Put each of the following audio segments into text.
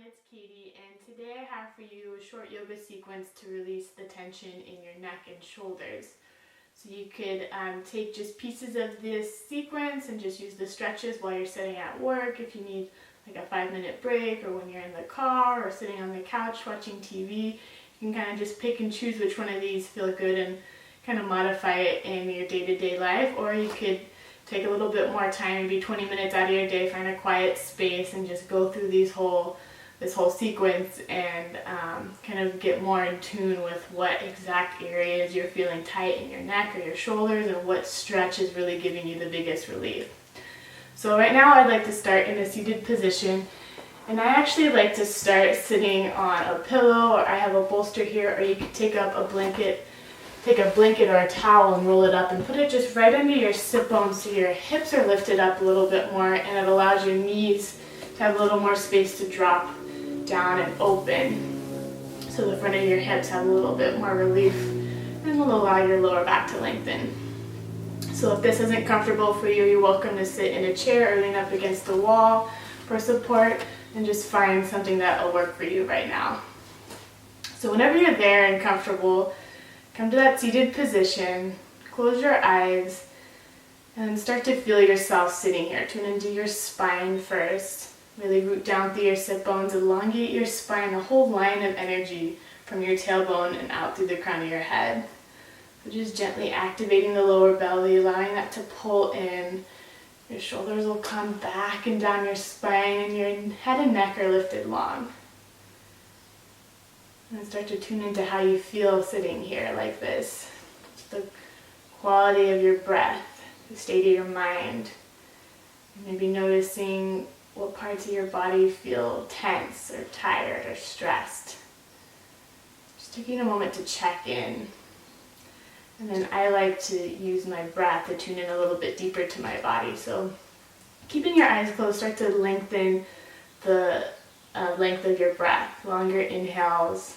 it's Katie, and today I have for you a short yoga sequence to release the tension in your neck and shoulders. So you could take just pieces of this sequence and just use the stretches while you're sitting at work if you need like a 5-minute break, or when you're in the car or sitting on the couch watching TV. You can kind of just pick and choose which one of these feel good and kind of modify it in your day-to-day life, or you could take a little bit more time, maybe 20 minutes out of your day, find a quiet space and just go through this whole sequence and kind of get more in tune with what exact areas you're feeling tight in your neck or your shoulders, and what stretch is really giving you the biggest relief. So right now I'd like to start in a seated position, and I actually like to start sitting on a pillow, or I have a bolster here, or you could take a blanket or a towel and roll it up and put it just right under your sit bones so your hips are lifted up a little bit more, and it allows your knees to have a little more space to drop down and open, so the front of your hips have a little bit more relief and will allow your lower back to lengthen. So if this isn't comfortable for you, you're welcome to sit in a chair or lean up against the wall for support, and just find something that will work for you right now. So whenever you're there and comfortable, come to that seated position, close your eyes, and then start to feel yourself sitting here. Tune into your spine first. Really root down through your sit bones, elongate your spine, a whole line of energy from your tailbone and out through the crown of your head. So just gently activating the lower belly, allowing that to pull in. Your shoulders will come back and down your spine, and your head and neck are lifted long. And start to tune into how you feel sitting here like this. The quality of your breath, the state of your mind. Maybe noticing what parts of your body feel tense or tired or stressed. Just taking a moment to check in. And then I like to use my breath to tune in a little bit deeper to my body. So keeping your eyes closed, start to lengthen the length of your breath. Longer inhales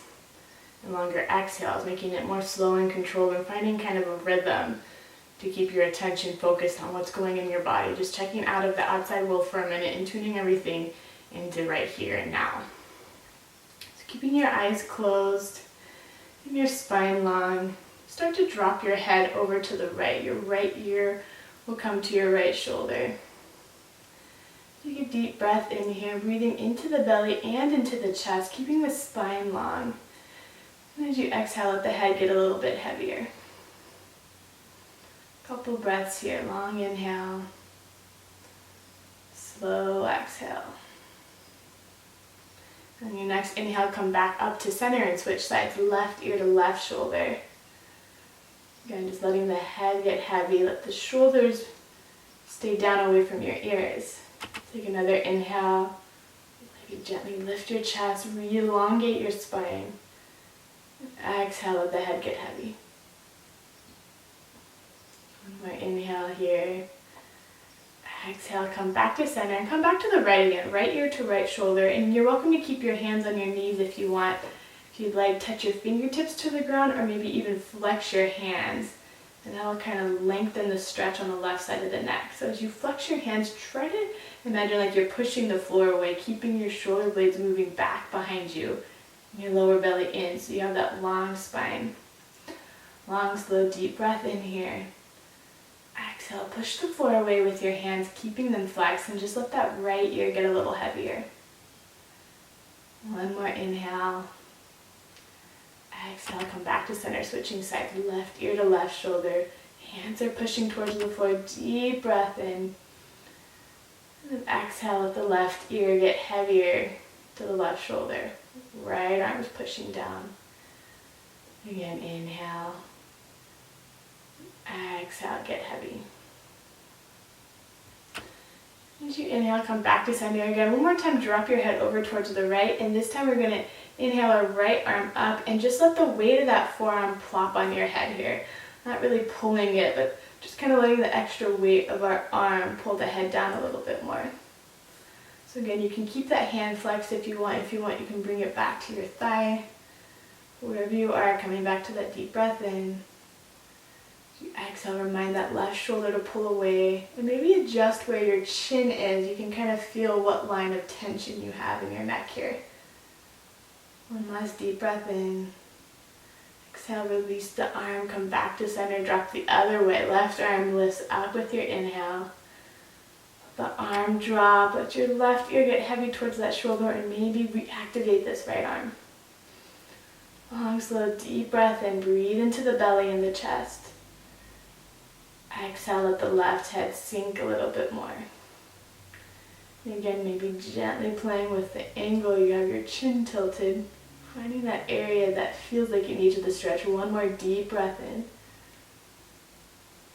and longer exhales, making it more slow and controlled, and finding kind of a rhythm to keep your attention focused on what's going in your body. Just checking out of the outside world for a minute and tuning everything into right here and now. So keeping your eyes closed and your spine long, start to drop your head over to the right. Your right ear will come to your right shoulder. Take a deep breath in here, breathing into the belly and into the chest, keeping the spine long. And as you exhale, let the head get a little bit heavier. Couple breaths here. Long inhale, slow exhale. And your next inhale, come back up to center and switch sides, left ear to left shoulder. Again, just letting the head get heavy. Let the shoulders stay down away from your ears. Take another inhale. Maybe gently lift your chest, elongate your spine. Exhale, let the head get heavy. One more inhale here. Exhale, come back to center and come back to the right again. Right ear to right shoulder. And you're welcome to keep your hands on your knees if you want. If you'd like, touch your fingertips to the ground, or maybe even flex your hands. And that'll kind of lengthen the stretch on the left side of the neck. So as you flex your hands, try to imagine like you're pushing the floor away, keeping your shoulder blades moving back behind you, and your lower belly in, so you have that long spine. Long, slow, deep breath in here. Exhale, push the floor away with your hands, keeping them flexed, and just let that right ear get a little heavier. One more inhale. Exhale, come back to center, switching sides, left ear to left shoulder. Hands are pushing towards the floor, deep breath in. And then exhale, let the left ear get heavier to the left shoulder. Right arm is pushing down. Again, inhale. Exhale, get heavy. As you inhale, come back to center again. One more time, drop your head over towards the right, and this time we're going to inhale our right arm up and just let the weight of that forearm plop on your head here. Not really pulling it, but just kind of letting the extra weight of our arm pull the head down a little bit more. So again, you can keep that hand flexed if you want. If you want, you can bring it back to your thigh. Wherever you are, coming back to that deep breath in. As you exhale, remind that left shoulder to pull away, and maybe adjust where your chin is. You can kind of feel what line of tension you have in your neck here. One last deep breath in. Exhale, release the arm, come back to center, drop the other way. Left arm lifts up with your inhale. The arm drop, let your left ear get heavy towards that shoulder and maybe reactivate this right arm. Long, slow, deep breath in, breathe into the belly and the chest. Exhale, let the left head sink a little bit more. And again, maybe gently playing with the angle, you have your chin tilted. Finding that area that feels like you need to stretch. One more deep breath in.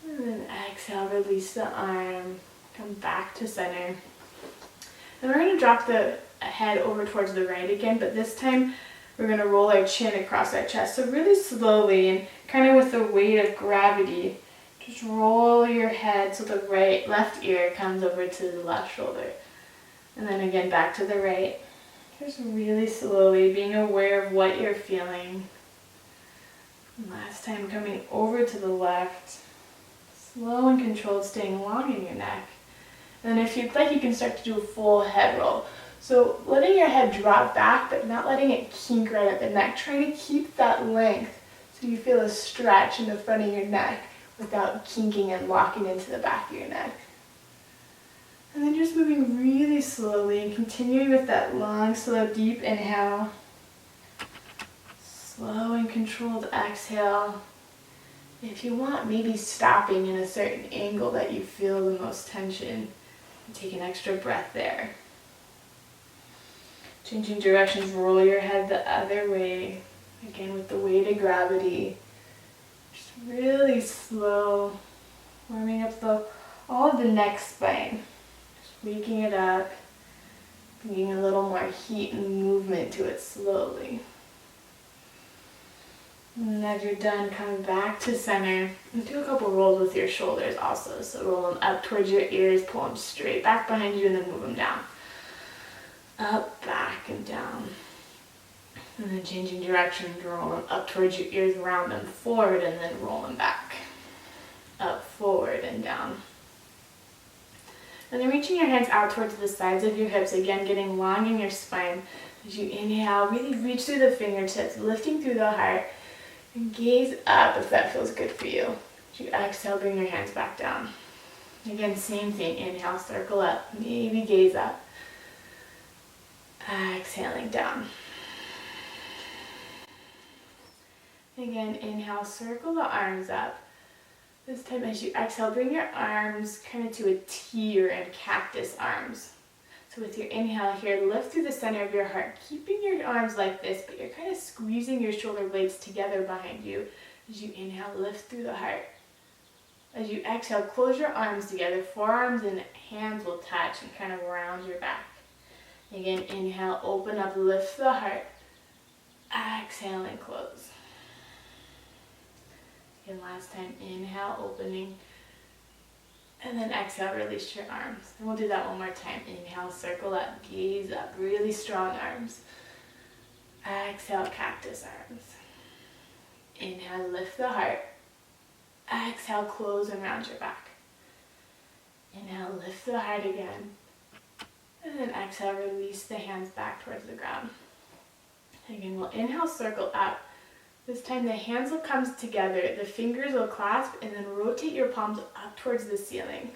And then exhale, release the arm. Come back to center. And we're going to drop the head over towards the right again, but this time we're going to roll our chin across our chest. So really slowly and kind of with the weight of gravity, just roll your head so the left ear comes over to the left shoulder. And then again, back to the right. Just really slowly, being aware of what you're feeling. Last time, coming over to the left. Slow and controlled, staying long in your neck. And then if you'd like, you can start to do a full head roll. So letting your head drop back, but not letting it kink right at the neck. Trying to keep that length so you feel a stretch in the front of your neck without kinking and locking into the back of your neck. And then just moving really slowly and continuing with that long, slow, deep inhale. Slow and controlled exhale. If you want, maybe stopping in a certain angle that you feel the most tension. Take an extra breath there. Changing directions, roll your head the other way. Again, with the weight of gravity. Just really slow. Warming up all of the neck spine. Waking it up, bringing a little more heat and movement to it slowly. And as you're done, come back to center and do a couple rolls with your shoulders also. So roll them up towards your ears, pull them straight back behind you, and then move them down. Up, back, and down. And then changing direction, roll them up towards your ears, round them forward, and then roll them back. Up, forward, and down. And then reaching your hands out towards the sides of your hips, again getting long in your spine. As you inhale, really reach through the fingertips, lifting through the heart, and gaze up if that feels good for you. As you exhale, bring your hands back down. Again, same thing, inhale, circle up, maybe gaze up. Exhaling down. Again, inhale, circle the arms up. This time as you exhale, bring your arms kind of to a T or in cactus arms. So with your inhale here, lift through the center of your heart, keeping your arms like this, but you're kind of squeezing your shoulder blades together behind you. As you inhale, lift through the heart. As you exhale, close your arms together, forearms and hands will touch and kind of round your back. Again, inhale, open up, lift the heart. Exhale and close. And last time, inhale, opening, and then exhale, release your arms. And we'll do that one more time. Inhale, circle up, gaze up, really strong arms. Exhale, cactus arms. Inhale, lift the heart. Exhale, close and round your back. Inhale, lift the heart again. And then exhale, release the hands back towards the ground. Again, we'll inhale, circle up. This time the hands will come together, the fingers will clasp, and then rotate your palms up towards the ceiling.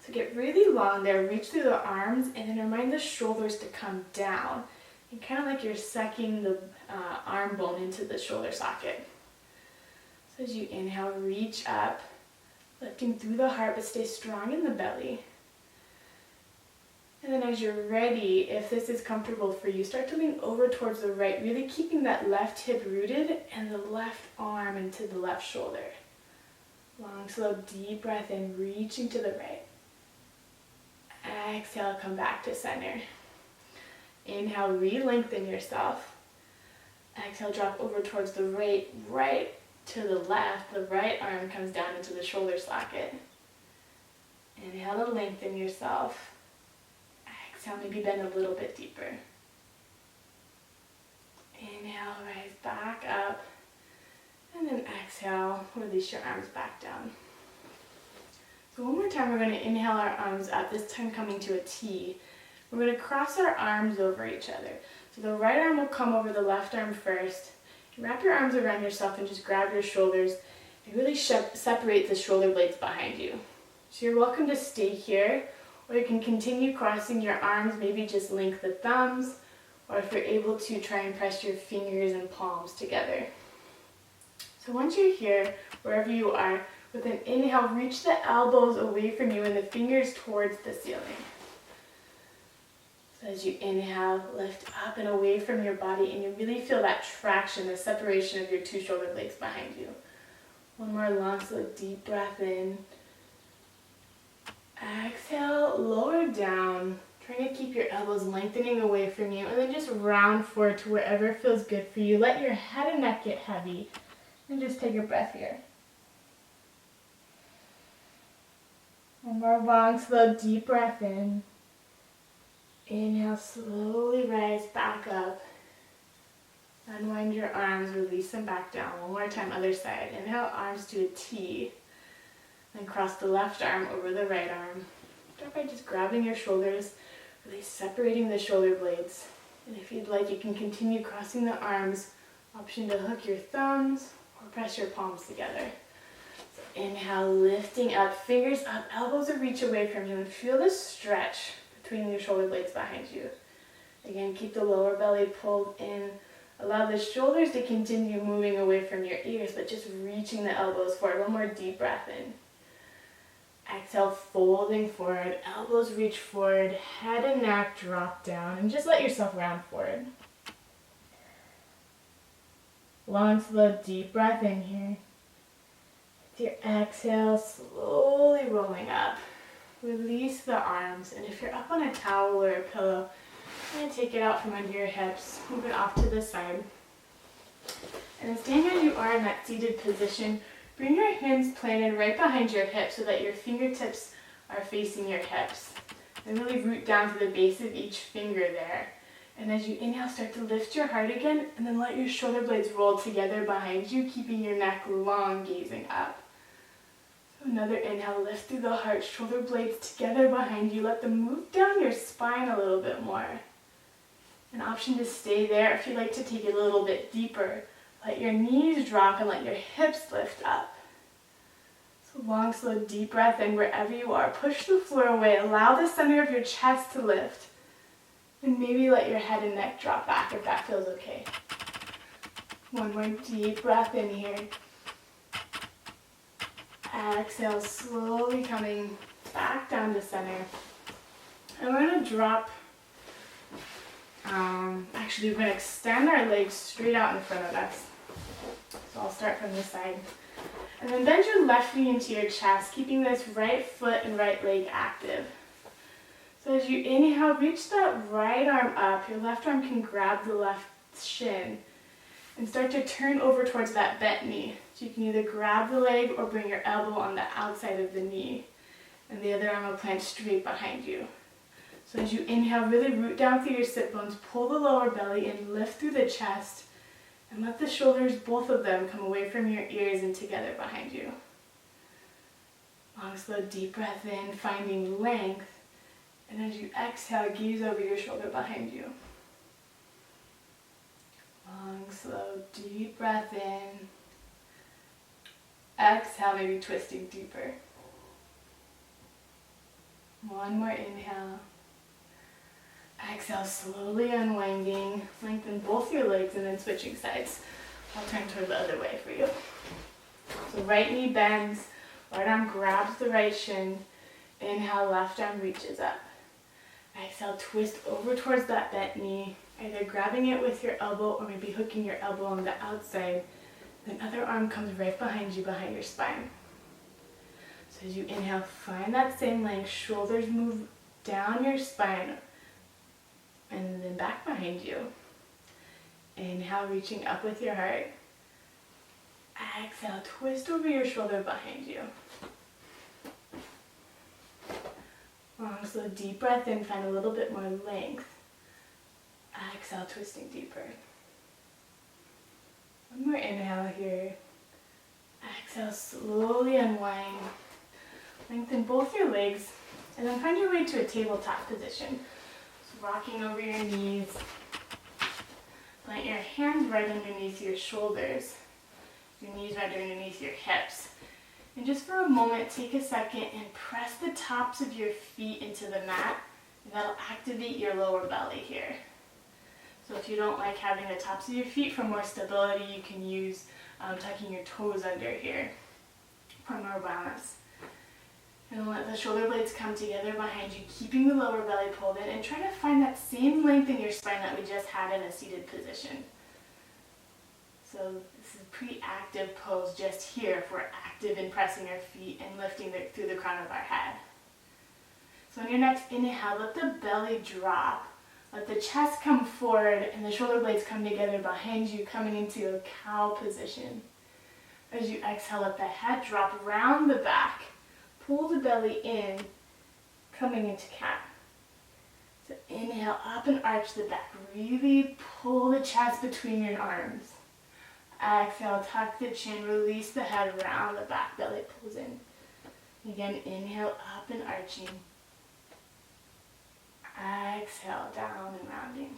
So get really long there, reach through the arms, and then remind the shoulders to come down. And kind of like you're sucking the arm bone into the shoulder socket. So as you inhale, reach up, lifting through the heart, but stay strong in the belly. And then as you're ready, if this is comfortable for you, start to lean over towards the right, really keeping that left hip rooted and the left arm into the left shoulder. Long, slow, deep breath in, reaching to the right. Exhale, come back to center. Inhale, re-lengthen yourself. Exhale, drop over towards the right to the left. The right arm comes down into the shoulder socket. Inhale to lengthen yourself. Exhale, maybe bend a little bit deeper. Inhale, rise back up. And then exhale, release your arms back down. So one more time, we're going to inhale our arms up, this time coming to a T. We're going to cross our arms over each other. So the right arm will come over the left arm first. Wrap your arms around yourself and just grab your shoulders and really separate the shoulder blades behind you. So you're welcome to stay here, or you can continue crossing your arms, maybe just link the thumbs, or if you're able to, try and press your fingers and palms together. So once you're here, wherever you are, with an inhale, reach the elbows away from you and the fingers towards the ceiling. So as you inhale, lift up and away from your body, and you really feel that traction, the separation of your two shoulder blades behind you. One more long, slow, deep breath in. Exhale, lower down, trying to keep your elbows lengthening away from you, and then just round forward to wherever feels good for you. Let your head and neck get heavy, and just take a breath here. One more long, slow, deep breath in. Inhale, slowly rise back up. Unwind your arms, release them back down. One more time, other side. Inhale, arms to a T. Then cross the left arm over the right arm. Start by just grabbing your shoulders, really separating the shoulder blades. And if you'd like, you can continue crossing the arms. Option to hook your thumbs or press your palms together. So inhale, lifting up, fingers up, elbows will reach away from you, and feel the stretch between your shoulder blades behind you. Again, keep the lower belly pulled in. Allow the shoulders to continue moving away from your ears, but just reaching the elbows forward. One more deep breath in. Exhale, folding forward, elbows reach forward, head and neck drop down, and just let yourself round forward. Long, slow, deep breath in here. With your exhale, slowly rolling up. Release the arms, and if you're up on a towel or a pillow, and take it out from under your hips, move it off to the side. And then staying as you are in that seated position, bring your hands planted right behind your hips so that your fingertips are facing your hips. And really root down to the base of each finger there. And as you inhale, start to lift your heart again, and then let your shoulder blades roll together behind you, keeping your neck long, gazing up. So another inhale, lift through the heart, shoulder blades together behind you. Let them move down your spine a little bit more. An option to stay there if you'd like to take it a little bit deeper. Let your knees drop and let your hips lift up. So long, slow, deep breath in wherever you are. Push the floor away. Allow the center of your chest to lift. And maybe let your head and neck drop back if that feels okay. One more deep breath in here. Exhale, slowly coming back down to center. And we're going to drop, actually we're going to extend our legs straight out in front of us. So I'll start from this side. And then bend your left knee into your chest, keeping this right foot and right leg active. So as you inhale, reach that right arm up. Your left arm can grab the left shin and start to turn over towards that bent knee. So you can either grab the leg or bring your elbow on the outside of the knee. And the other arm will plant straight behind you. So as you inhale, really root down through your sit bones, pull the lower belly in, lift through the chest, and let the shoulders, both of them, come away from your ears and together behind you. Long, slow, deep breath in, finding length. And as you exhale, gaze over your shoulder behind you. Long, slow, deep breath in. Exhale, maybe twisting deeper. One more inhale. Exhale, slowly unwinding. Lengthen both your legs and then switching sides. I'll turn toward the other way for you. So right knee bends, right arm grabs the right shin. Inhale, left arm reaches up. Exhale, twist over towards that bent knee, either grabbing it with your elbow or maybe hooking your elbow on the outside. Then other arm comes right behind you, behind your spine. So as you inhale, find that same length. Shoulders move down your spine and then back behind you. Inhale, reaching up with your heart. Exhale, twist over your shoulder behind you. Long, slow, deep breath in, find a little bit more length. Exhale, twisting deeper. One more inhale here. Exhale, slowly unwind. Lengthen both your legs, and then find your way to a tabletop position. So rocking over your knees. right underneath your shoulders, your knees right underneath your hips. And just for a moment, take a second and press the tops of your feet into the mat. And that'll activate your lower belly here. So if you don't like having the tops of your feet for more stability, you can use tucking your toes under here for more balance. And let the shoulder blades come together behind you, keeping the lower belly pulled in, and try to find that same length in your spine that we just had in a seated position. So this is a pretty active pose just here if we're active in pressing our feet and lifting through the crown of our head. So on your next inhale, let the belly drop. Let the chest come forward and the shoulder blades come together behind you, coming into a cow position. As you exhale, let the head drop around the back. Pull the belly in, coming into cat. So inhale up and arch the back. Really pull the chest between your arms. Exhale, tuck the chin, release the head around the back, belly pulls in. Again, inhale up and arching. Exhale, down and rounding.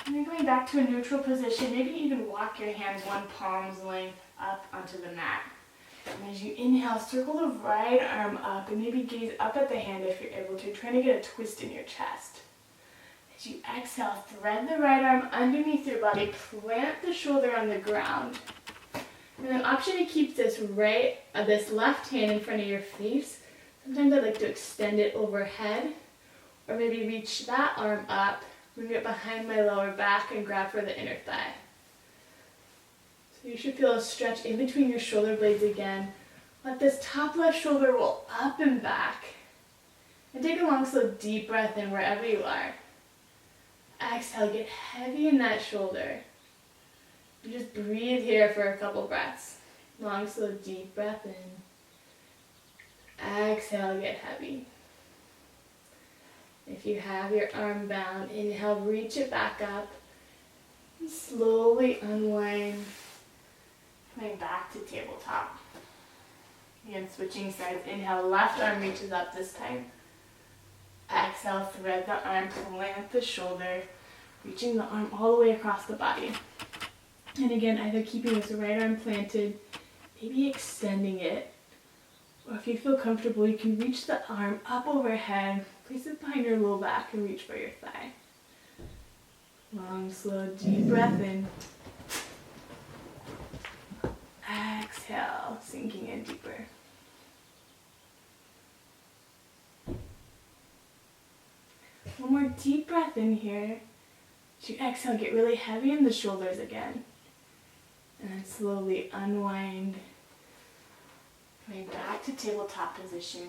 And then going back to a neutral position, maybe even walk your hands one palm's length up onto the mat. And as you inhale, circle the right arm up and maybe gaze up at the hand if you're able to, trying to get a twist in your chest. As you exhale, thread the right arm underneath your body, plant the shoulder on the ground. And then option to keep this left hand in front of your face. Sometimes I like to extend it overhead, or maybe reach that arm up, bring it behind my lower back and grab for the inner thigh. So you should feel a stretch in between your shoulder blades again. Let this top left shoulder roll up and back. And take a long, slow, deep breath in wherever you are. Exhale, get heavy in that shoulder. You just breathe here for a couple breaths. Long, slow, deep breath in. Exhale, get heavy. If you have your arm bound, inhale, reach it back up. And slowly unwind. Coming back to tabletop. Again, switching sides. Inhale, left arm reaches up this time. Exhale, thread the arm, plant the shoulder, reaching the arm all the way across the body. And again, either keeping this right arm planted, maybe extending it, or if you feel comfortable, you can reach the arm up overhead, place it behind your low back, and reach for your thigh. Long, slow, deep breath in. Exhale, sinking in deeper. One more deep breath in here. As you exhale, get really heavy in the shoulders again. And then slowly unwind. Coming back to tabletop position.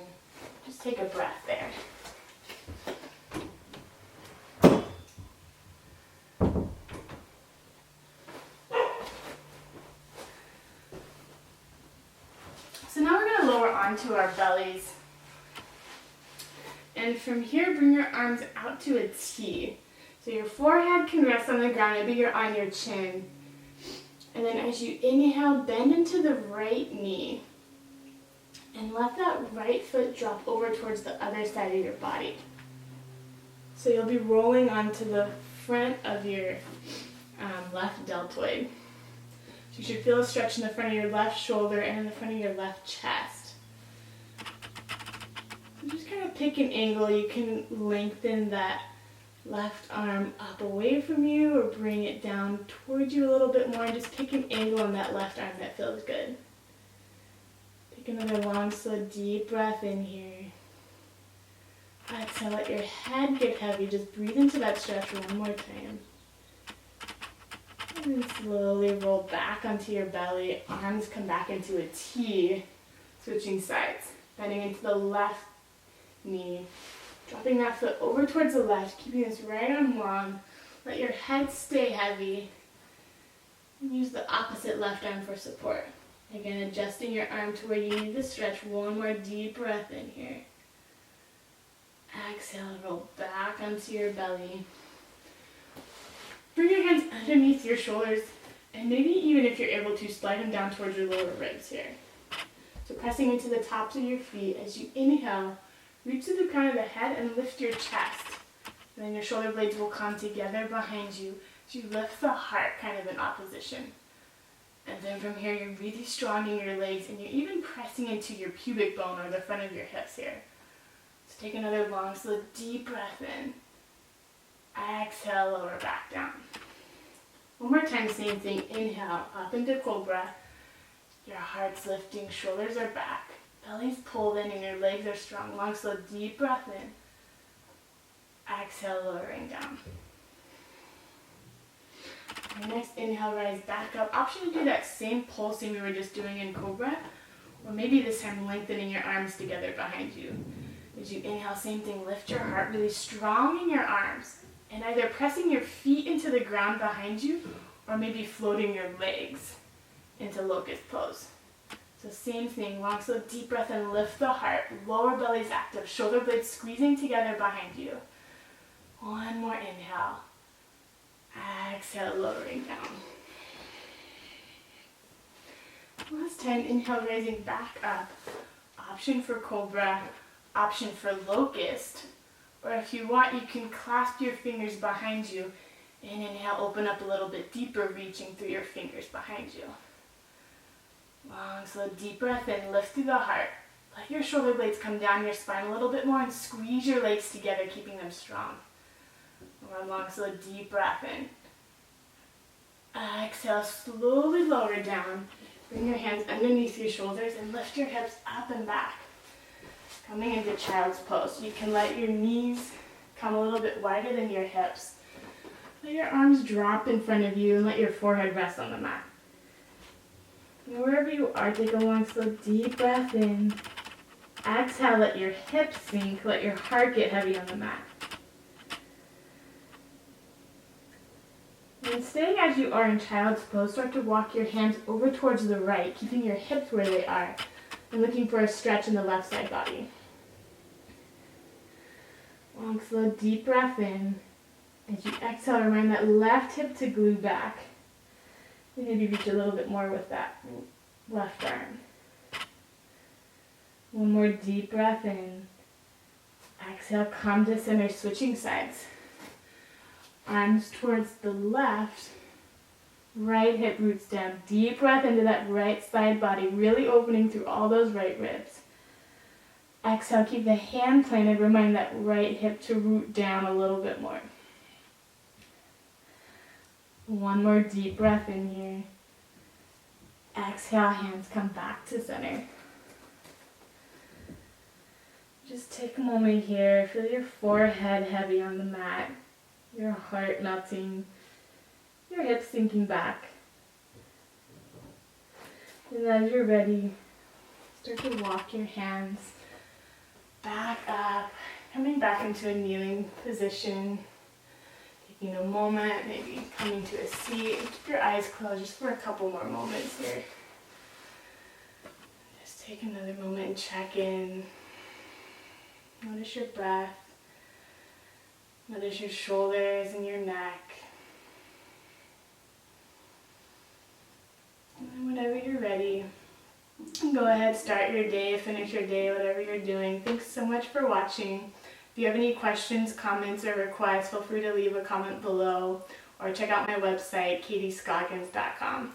Just take a breath there. So now we're going to lower onto our bellies. And from here, bring your arms out to a T. So your forehead can rest on the ground, maybe you're on your chin. And then as you inhale, bend into the right knee. And let that right foot drop over towards the other side of your body. So you'll be rolling onto the front of your left deltoid. So you should feel a stretch in the front of your left shoulder and in the front of your left chest. So just kind of pick an angle. You can lengthen that left arm up away from you or bring it down towards you a little bit more and just pick an angle on that left arm that feels good. Take another long, slow, deep breath in here. Exhale, let your head get heavy. Just breathe into that stretch one more time. And then slowly roll back onto your belly. Arms come back into a T. Switching sides. Bending into the left knee. Dropping that foot over towards the left. Keeping this right arm long. Let your head stay heavy. And use the opposite left arm for support. Again, adjusting your arm to where you need to stretch. One more deep breath in here. Exhale, roll back onto your belly. Bring your hands underneath your shoulders, and maybe even if you're able to, slide them down towards your lower ribs here. So pressing into the tops of your feet as you inhale, reach to the crown of the head and lift your chest. And then your shoulder blades will come together behind you as you lift the heart kind of in opposition. And then from here, you're really strong in your legs, and you're even pressing into your pubic bone or the front of your hips here. So take another long, slow, deep breath in. Exhale, lower back down. One more time, same thing. Inhale, up into cobra. Your heart's lifting, shoulders are back. Belly's pulled in and your legs are strong. Long, slow, deep breath in. Exhale, lowering down. Your next inhale, rise back up. Option to do that same pulsing we were just doing in cobra. Or maybe this time lengthening your arms together behind you. As you inhale, same thing. Lift your heart really strong in your arms. And either pressing your feet into the ground behind you or maybe floating your legs into locust pose. So same thing, long, slow, deep breath and lift the heart. Lower belly's active, shoulder blades squeezing together behind you. One more inhale. Exhale, lowering down. Last time, inhale, rising back up. Option for cobra, option for locust. Or if you want, you can clasp your fingers behind you and inhale, open up a little bit deeper, reaching through your fingers behind you. Long, slow, deep breath in, lift through the heart. Let your shoulder blades come down your spine a little bit more and squeeze your legs together, keeping them strong. One long, slow, deep breath in. Exhale, slowly lower down. Bring your hands underneath your shoulders and lift your hips up and back. Coming into child's pose. You can let your knees come a little bit wider than your hips. Let your arms drop in front of you and let your forehead rest on the mat. And wherever you are, take a long, slow, deep breath in. Exhale, let your hips sink, let your heart get heavy on the mat. And staying as you are in child's pose, start to walk your hands over towards the right, keeping your hips where they are, and looking for a stretch in the left side body. Long, slow, deep breath in. As you exhale, remind that left hip to glue back. And maybe reach a little bit more with that left arm. One more deep breath in. Exhale, come to center, switching sides. Arms towards the left. Right hip roots down. Deep breath into that right side body, really opening through all those right ribs. Exhale, keep the hand planted. Remind that right hip to root down a little bit more. One more deep breath in here. Exhale, hands come back to center. Just take a moment here. Feel your forehead heavy on the mat. Your heart melting. Your hips sinking back. And as you're ready, start to walk your hands back up, coming back into a kneeling position. Taking a moment, maybe coming to a seat. Keep your eyes closed just for a couple more moments here. Just take another moment and check in. Notice your breath. Notice your shoulders and your neck. And whenever you're ready, go ahead, start your day, finish your day, whatever you're doing. Thanks so much for watching. If you have any questions, comments, or requests, feel free to leave a comment below or check out my website, katiescoggins.com.